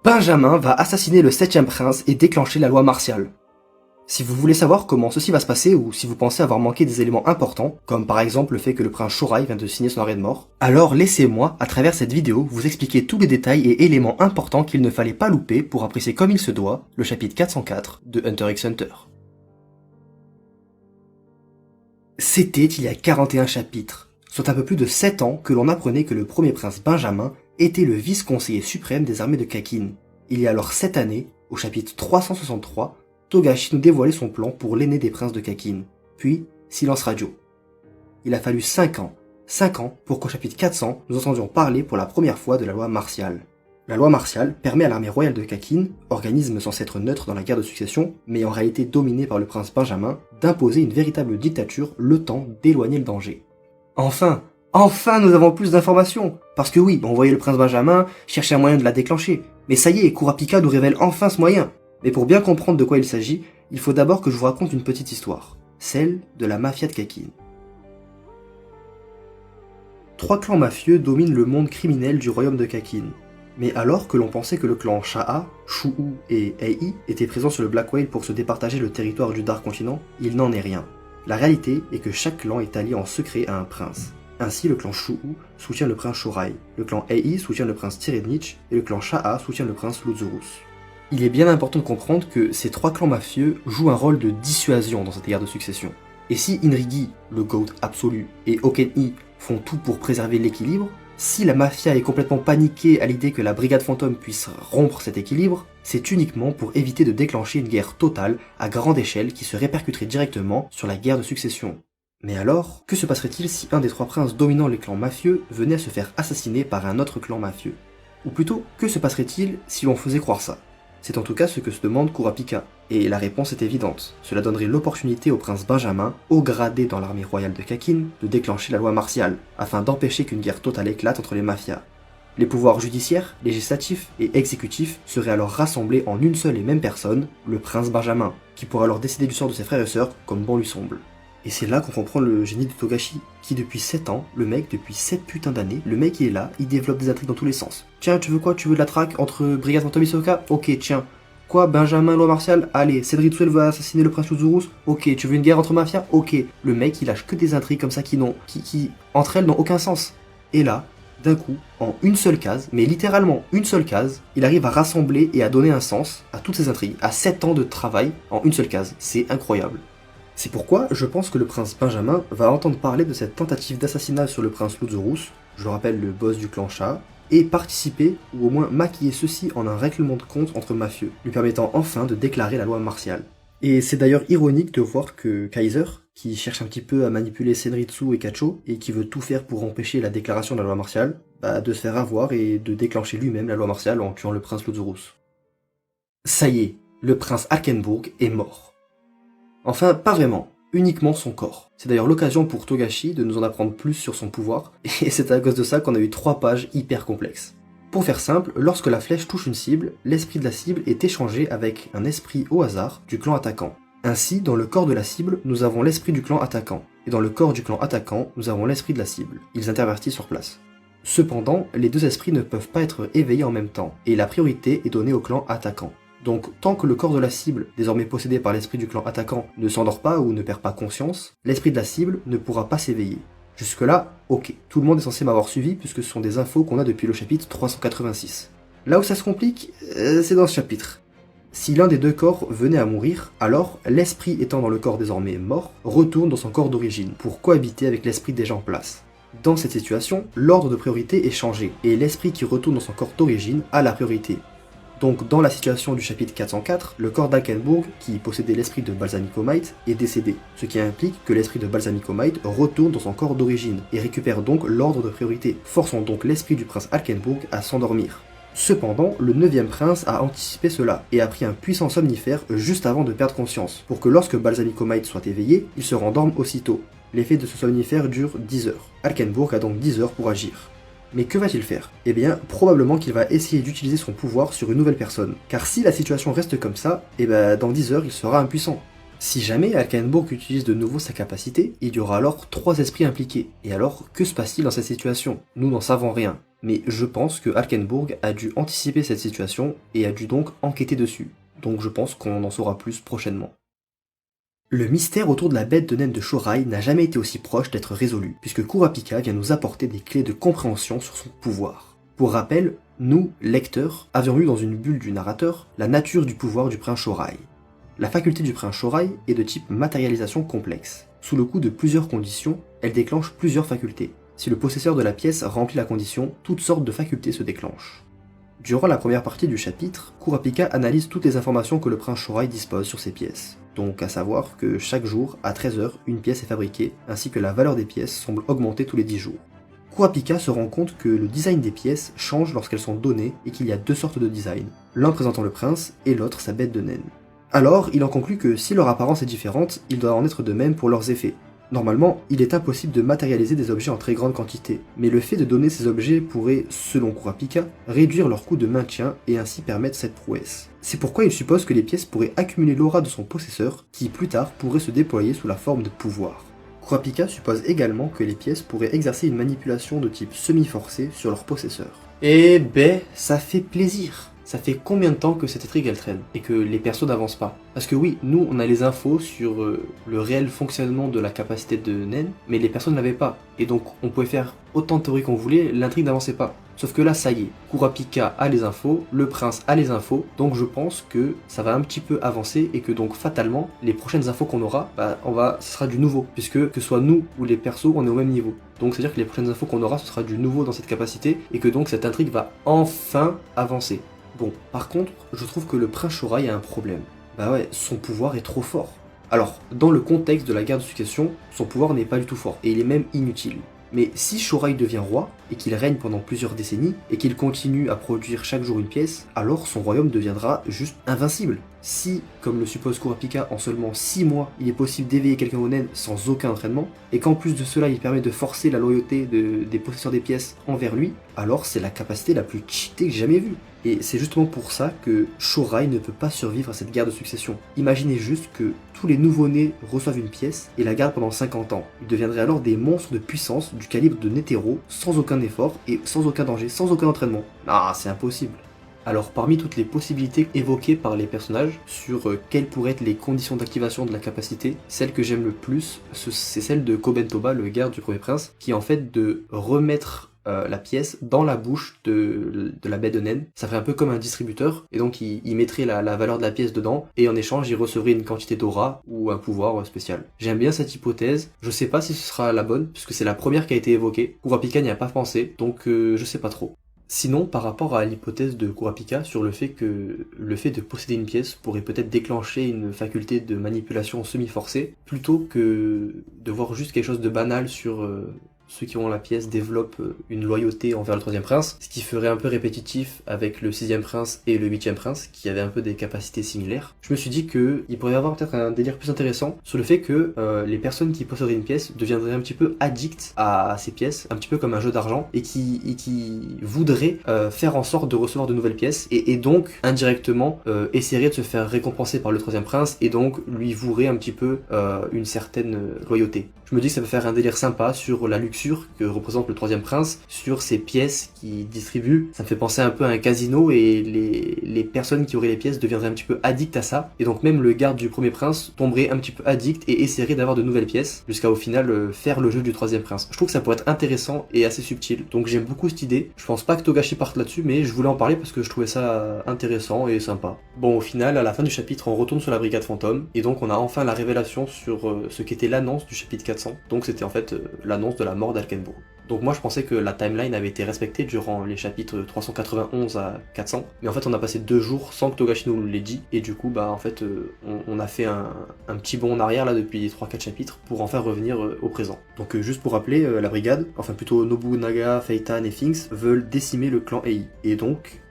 Benjamin va assassiner le 7e prince et déclencher la loi martiale. Si vous voulez savoir comment ceci va se passer ou si vous pensez avoir manqué des éléments importants, comme par exemple le fait que le prince Shorai vient de signer son arrêt de mort, alors laissez-moi, à travers cette vidéo, vous expliquer tous les détails et éléments importants qu'il ne fallait pas louper pour apprécier comme il se doit le chapitre 404 de Hunter x Hunter. C'était il y a 41 chapitres, soit un peu plus de 7 ans que l'on apprenait que le premier prince Benjamin était le vice-conseiller suprême des armées de Kakin. Il y a alors 7 années, au chapitre 363, Togashi nous dévoilait son plan pour l'aîné des princes de Kakin, puis silence radio. Il a fallu 5 ans pour qu'au chapitre 400, nous entendions parler pour la première fois de la loi martiale. La loi martiale permet à l'armée royale de Kakin, organisme censé être neutre dans la guerre de succession, mais en réalité dominé par le prince Benjamin, d'imposer une véritable dictature le temps d'éloigner le danger. Enfin nous avons plus d'informations. Parce que oui, on voyait le prince Benjamin chercher un moyen de la déclencher, mais ça y est, Kurapika nous révèle enfin ce moyen. Mais pour bien comprendre de quoi il s'agit, il faut d'abord que je vous raconte une petite histoire, celle de la mafia de Kakin. 3 clans mafieux dominent le monde criminel du royaume de Kakin. Mais alors que l'on pensait que le clan Shaha, Shu'u et Ei étaient présents sur le Black Whale pour se départager le territoire du Dark Continent, il n'en est rien. La réalité est que chaque clan est allié en secret à un prince. Ainsi, le clan Shu'u soutient le prince Shorai, le clan Ei soutient le prince Tyrednich et le clan Shaha soutient le prince Luzurus. Il est bien important de comprendre que ces 3 clans mafieux jouent un rôle de dissuasion dans cette guerre de succession. Et si Inrigi, le GOAT absolu, et Oken'i font tout pour préserver l'équilibre, si la mafia est complètement paniquée à l'idée que la brigade fantôme puisse rompre cet équilibre, c'est uniquement pour éviter de déclencher une guerre totale à grande échelle qui se répercuterait directement sur la guerre de succession. Mais alors, que se passerait-il si un des 3 princes dominant les clans mafieux venait à se faire assassiner par un autre clan mafieux? Ou plutôt, que se passerait-il si l'on faisait croire ça? C'est en tout cas ce que se demande Kurapika, et la réponse est évidente. Cela donnerait l'opportunité au prince Benjamin, haut gradé dans l'armée royale de Kakin, de déclencher la loi martiale, afin d'empêcher qu'une guerre totale éclate entre les mafias. Les pouvoirs judiciaires, législatifs et exécutifs seraient alors rassemblés en une seule et même personne, le prince Benjamin, qui pourrait alors décider du sort de ses frères et sœurs comme bon lui semble. Et c'est là qu'on comprend le génie de Togashi, qui depuis 7 ans, depuis 7 putains d'années, le mec il est là, il développe des intrigues dans tous les sens. Tiens, tu veux quoi? Tu veux de la traque entre Brigade Fantôme et Hisoka? Ok, tiens. Quoi, Benjamin, loi martiale? Allez, Senritsu elle va assassiner le prince Luzurus? Ok, tu veux une guerre entre mafias? Ok. Le mec il lâche que des intrigues comme ça qui entre elles n'ont aucun sens. Et là, d'un coup, en une seule case, mais littéralement une seule case, il arrive à rassembler et à donner un sens à toutes ces intrigues, à 7 ans de travail en une seule case. C'est incroyable. C'est pourquoi je pense que le prince Benjamin va entendre parler de cette tentative d'assassinat sur le prince Luzurus, je le rappelle le boss du clan Shaha, et participer, ou au moins maquiller ceci en un règlement de compte entre mafieux, lui permettant enfin de déclarer la loi martiale. Et c'est d'ailleurs ironique de voir que Kaiser, qui cherche un petit peu à manipuler Senritsu et Kacho, et qui veut tout faire pour empêcher la déclaration de la loi martiale, de se faire avoir et de déclencher lui-même la loi martiale en tuant le prince Luzurus. Ça y est, le prince Alkenburg est mort. Enfin, pas vraiment, uniquement son corps. C'est d'ailleurs l'occasion pour Togashi de nous en apprendre plus sur son pouvoir, et c'est à cause de ça qu'on a eu 3 pages hyper complexes. Pour faire simple, lorsque la flèche touche une cible, l'esprit de la cible est échangé avec un esprit au hasard du clan attaquant. Ainsi, dans le corps de la cible, nous avons l'esprit du clan attaquant, et dans le corps du clan attaquant, nous avons l'esprit de la cible. Ils intervertissent sur place. Cependant, les 2 esprits ne peuvent pas être éveillés en même temps, et la priorité est donnée au clan attaquant. Donc, tant que le corps de la cible, désormais possédé par l'esprit du clan attaquant, ne s'endort pas ou ne perd pas conscience, l'esprit de la cible ne pourra pas s'éveiller. Jusque-là, ok, tout le monde est censé m'avoir suivi puisque ce sont des infos qu'on a depuis le chapitre 386. Là où ça se complique, c'est dans ce chapitre. Si l'un des 2 corps venait à mourir, alors l'esprit étant dans le corps désormais mort, retourne dans son corps d'origine pour cohabiter avec l'esprit déjà en place. Dans cette situation, l'ordre de priorité est changé, et l'esprit qui retourne dans son corps d'origine a la priorité. Donc dans la situation du chapitre 404, le corps d'Alkenburg, qui possédait l'esprit de Balsamicomite, est décédé, ce qui implique que l'esprit de Balsamicomite retourne dans son corps d'origine, et récupère donc l'ordre de priorité, forçant donc l'esprit du prince Alkenburg à s'endormir. Cependant, le 9e prince a anticipé cela, et a pris un puissant somnifère juste avant de perdre conscience, pour que lorsque Balsamicomite soit éveillé, il se rendorme aussitôt. L'effet de ce somnifère dure 10 heures. Alkenburg a donc 10 heures pour agir. Mais que va-t-il faire? Eh bien, probablement qu'il va essayer d'utiliser son pouvoir sur une nouvelle personne. Car si la situation reste comme ça, dans 10 heures, il sera impuissant. Si jamais Alkenburg utilise de nouveau sa capacité, il y aura alors 3 esprits impliqués. Et alors, que se passe-t-il dans cette situation? Nous n'en savons rien. Mais je pense que Alkenburg a dû anticiper cette situation et a dû donc enquêter dessus. Donc je pense qu'on en saura plus prochainement. Le mystère autour de la bête de naine de Shorai n'a jamais été aussi proche d'être résolu, puisque Kurapika vient nous apporter des clés de compréhension sur son pouvoir. Pour rappel, nous, lecteurs, avions lu dans une bulle du narrateur la nature du pouvoir du prince Shorai. La faculté du prince Shorai est de type matérialisation complexe. Sous le coup de plusieurs conditions, elle déclenche plusieurs facultés. Si le possesseur de la pièce remplit la condition, toutes sortes de facultés se déclenchent. Durant la première partie du chapitre, Kurapika analyse toutes les informations que le prince Shorai dispose sur ces pièces. Donc à savoir que chaque jour, à 13h, une pièce est fabriquée, ainsi que la valeur des pièces semble augmenter tous les 10 jours. Kurapika se rend compte que le design des pièces change lorsqu'elles sont données et qu'il y a deux sortes de design, l'un présentant le prince et l'autre sa bête de naine. Alors, il en conclut que si leur apparence est différente, il doit en être de même pour leurs effets. Normalement, il est impossible de matérialiser des objets en très grande quantité, mais le fait de donner ces objets pourrait, selon Kurapika, réduire leur coût de maintien et ainsi permettre cette prouesse. C'est pourquoi il suppose que les pièces pourraient accumuler l'aura de son possesseur, qui plus tard pourrait se déployer sous la forme de pouvoir. Kurapika suppose également que les pièces pourraient exercer une manipulation de type semi-forcé sur leur possesseur. Eh ben, ça fait plaisir. Ça fait combien de temps que cette intrigue elle traîne et que les persos n'avancent pas? Parce que oui, nous on a les infos sur le réel fonctionnement de la capacité de Nen, mais les personnes ne l'avaient pas. Et donc on pouvait faire autant de théories qu'on voulait, l'intrigue n'avançait pas. Sauf que là ça y est, Kurapika a les infos, le prince a les infos, donc je pense que ça va un petit peu avancer et que donc fatalement, les prochaines infos qu'on aura, ce sera du nouveau. Puisque que ce soit nous ou les persos, on est au même niveau. Donc c'est-à-dire que les prochaines infos qu'on aura, ce sera du nouveau dans cette capacité et que donc cette intrigue va enfin avancer. Bon, par contre, je trouve que le prince Shorai a un problème. Bah ouais, son pouvoir est trop fort. Alors, dans le contexte de la guerre de succession, son pouvoir n'est pas du tout fort, et il est même inutile. Mais si Shorai devient roi, et qu'il règne pendant plusieurs décennies, et qu'il continue à produire chaque jour une pièce, alors son royaume deviendra juste invincible. Si, comme le suppose Kurapika, en seulement 6 mois, il est possible d'éveiller quelqu'un au naine sans aucun entraînement, et qu'en plus de cela il permet de forcer la loyauté des possesseurs des pièces envers lui, alors c'est la capacité la plus cheatée que j'ai jamais vue. Et c'est justement pour ça que Shorai ne peut pas survivre à cette guerre de succession. Imaginez juste que tous les nouveau-nés reçoivent une pièce et la gardent pendant 50 ans. Ils deviendraient alors des monstres de puissance du calibre de Netero, sans aucun effort et sans aucun danger, sans aucun entraînement. Ah, c'est impossible. Alors parmi toutes les possibilités évoquées par les personnages sur quelles pourraient être les conditions d'activation de la capacité, celle que j'aime le plus, c'est celle de Koben Toba, le garde du premier prince, qui est en fait de remettre la pièce dans la bouche de la bête de naine. Ça ferait un peu comme un distributeur, et donc il mettrait la valeur de la pièce dedans, et en échange il recevrait une quantité d'aura ou un pouvoir spécial. J'aime bien cette hypothèse, je sais pas si ce sera la bonne, puisque c'est la première qui a été évoquée. Kurapika n'y a pas pensé, donc je sais pas trop. Sinon, par rapport à l'hypothèse de Kurapika sur le fait que le fait de posséder une pièce pourrait peut-être déclencher une faculté de manipulation semi-forcée, plutôt que de voir juste quelque chose de banal sur ceux qui ont la pièce développent une loyauté envers le troisième prince, ce qui ferait un peu répétitif avec le sixième prince et le huitième prince, qui avaient un peu des capacités similaires. Je me suis dit qu'il pourrait y avoir peut-être un délire plus intéressant sur le fait que les personnes qui posséderaient une pièce deviendraient un petit peu addictes à ces pièces, un petit peu comme un jeu d'argent, et qui voudraient faire en sorte de recevoir de nouvelles pièces, et donc indirectement essaieraient de se faire récompenser par le troisième prince, et donc lui voueraient un petit peu une certaine loyauté. Je me dis que ça peut faire un délire sympa sur la luxure que représente le troisième prince, sur ces pièces qu'il distribue. Ça me fait penser un peu à un casino et les personnes qui auraient les pièces deviendraient un petit peu addictes à ça. Et donc même le garde du premier prince tomberait un petit peu addict et essaierait d'avoir de nouvelles pièces jusqu'à au final faire le jeu du troisième prince. Je trouve que ça pourrait être intéressant et assez subtil. Donc j'aime beaucoup cette idée. Je pense pas que Togashi parte là-dessus, mais je voulais en parler parce que je trouvais ça intéressant et sympa. Bon, au final, à la fin du chapitre, on retourne sur la brigade fantôme et donc on a enfin la révélation sur ce qu'était l'annonce du chapitre 400. Donc c'était en fait l'annonce de la mort d'Alkenburg. Donc moi je pensais que la timeline avait été respectée durant les chapitres 391 à 400, mais en fait on a passé 2 jours sans que Togashi nous l'ait dit, et du coup on a fait un petit bond en arrière là depuis 3-4 chapitres pour enfin revenir au présent. Donc juste pour rappeler, la brigade, enfin plutôt Nobunaga, Feitan et Finks veulent décimer le clan Ei, et donc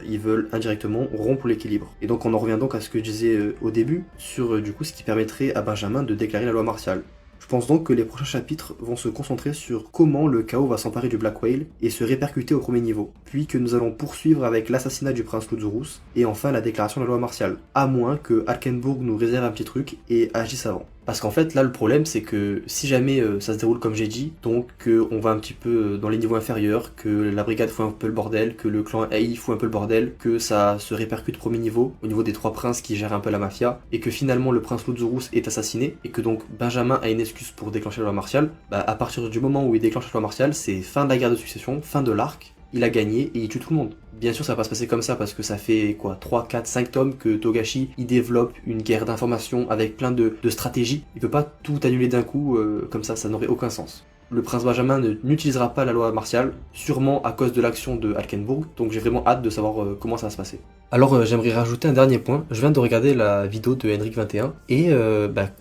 ils veulent indirectement rompre l'équilibre. Et donc on en revient donc à ce que je disais au début, sur du coup ce qui permettrait à Benjamin de déclarer la loi martiale. Je pense donc que les prochains chapitres vont se concentrer sur comment le chaos va s'emparer du Black Whale et se répercuter au premier niveau, puis que nous allons poursuivre avec l'assassinat du prince Luzurus, et enfin la déclaration de la loi martiale, à moins que Alkenburg nous réserve un petit truc et agisse avant. Parce qu'en fait là le problème c'est que si jamais ça se déroule comme j'ai dit, donc on va un petit peu dans les niveaux inférieurs, que la brigade fout un peu le bordel, que le clan AI fout un peu le bordel, que ça se répercute premier niveau, au niveau des 3 princes qui gèrent un peu la mafia, et que finalement le prince Luzurus est assassiné, et que donc Benjamin a une excuse pour déclencher la loi martiale, bah à partir du moment où il déclenche la loi martiale, c'est fin de la guerre de succession, fin de l'arc, il a gagné et il tue tout le monde. Bien sûr ça va pas se passer comme ça parce que ça fait quoi 3, 4, 5 tomes que Togashi il développe une guerre d'information avec plein de stratégies. Il peut pas tout annuler d'un coup comme ça n'aurait aucun sens. Le prince Benjamin n'utilisera pas la loi martiale, sûrement à cause de l'action de Alkenburg, donc j'ai vraiment hâte de savoir comment ça va se passer. Alors j'aimerais rajouter un dernier point, je viens de regarder la vidéo de Henrik21, et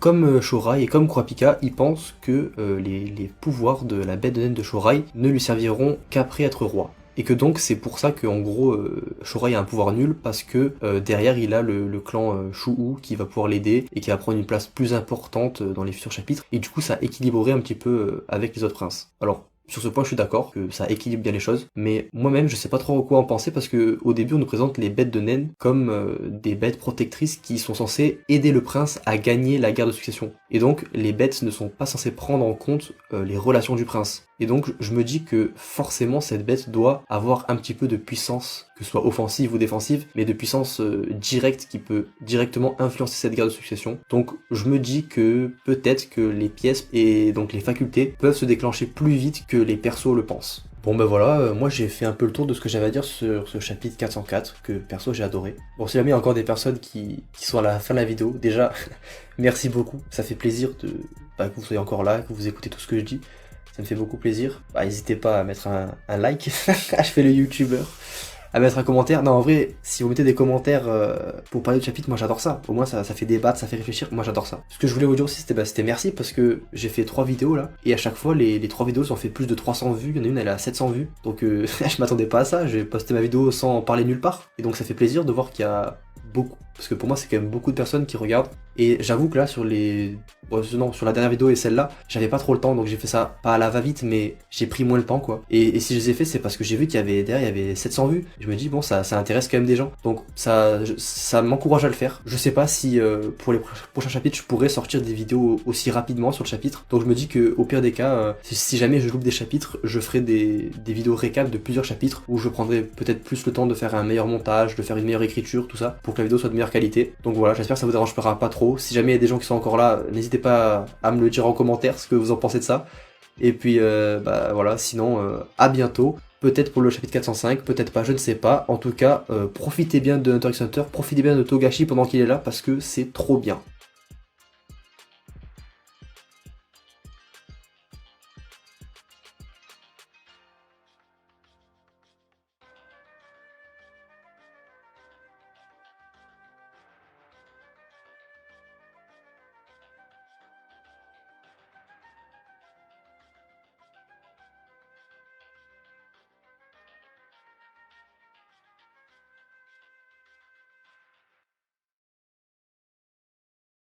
comme Shorai et comme Kurapika, il pense que les pouvoirs de la bête de naine de Shorai ne lui serviront qu'après être roi. Et que donc c'est pour ça qu'en gros Shorai a un pouvoir nul parce que derrière il a le clan Shu'u qui va pouvoir l'aider et qui va prendre une place plus importante dans les futurs chapitres et du coup ça équilibrerait un petit peu avec les autres princes. Alors sur ce point je suis d'accord que ça équilibre bien les choses, mais moi-même je sais pas trop quoi en penser parce que au début on nous présente les bêtes de naine comme des bêtes protectrices qui sont censées aider le prince à gagner la guerre de succession. Et donc les bêtes ne sont pas censées prendre en compte les relations du prince. Et donc je me dis que forcément cette bête doit avoir un petit peu de puissance, que ce soit offensive ou défensive, mais de puissance directe qui peut directement influencer cette guerre de succession. Donc je me dis que peut-être que les pièces et donc les facultés peuvent se déclencher plus vite que les persos le pensent. Bon ben voilà, moi j'ai fait un peu le tour de ce que j'avais à dire sur ce chapitre 404, que perso j'ai adoré. Bon si jamais il y a encore des personnes qui sont à la fin de la vidéo, déjà merci beaucoup, ça fait plaisir que vous soyez encore là, que vous écoutez tout ce que je dis. Ça me fait beaucoup plaisir. Bah, n'hésitez pas à mettre un like, je fais le youtubeur, à mettre un commentaire. Non, en vrai, si vous mettez des commentaires pour parler de chapitre, moi j'adore ça. Au moins ça fait débattre, ça fait réfléchir, moi j'adore ça. Ce que je voulais vous dire aussi, c'était merci parce que j'ai fait 3 vidéos là, et à chaque fois les 3 vidéos ont fait plus de 300 vues, il y en a une elle a 700 vues, donc je m'attendais pas à ça, j'ai posté ma vidéo sans parler nulle part, et donc ça fait plaisir de voir qu'il y a beaucoup, parce que pour moi c'est quand même beaucoup de personnes qui regardent, et j'avoue que là sur sur la dernière vidéo et celle-là, j'avais pas trop le temps, donc j'ai fait ça pas à la va-vite, mais j'ai pris moins le temps quoi. Et si je les ai fait, c'est parce que j'ai vu qu'il y avait derrière, il y avait 700 vues. Je me dis bon, ça intéresse quand même des gens, donc ça m'encourage à le faire. Je sais pas si pour les prochains chapitres, je pourrais sortir des vidéos aussi rapidement sur le chapitre. Donc je me dis que au pire des cas, si jamais je loupe des chapitres, je ferai des vidéos récap de plusieurs chapitres où je prendrai peut-être plus le temps de faire un meilleur montage, de faire une meilleure écriture, tout ça, pour que la vidéo soit de meilleure qualité. Donc voilà, j'espère que ça vous dérangera pas trop. Si jamais il y a des gens qui sont encore là, n'hésitez pas à me le dire en commentaire ce que vous en pensez de ça. Et puis voilà, sinon à bientôt. Peut-être pour le chapitre 405, peut-être pas, je ne sais pas. En tout cas, profitez bien de Hunter x Hunter, profitez bien de Togashi pendant qu'il est là parce que c'est trop bien.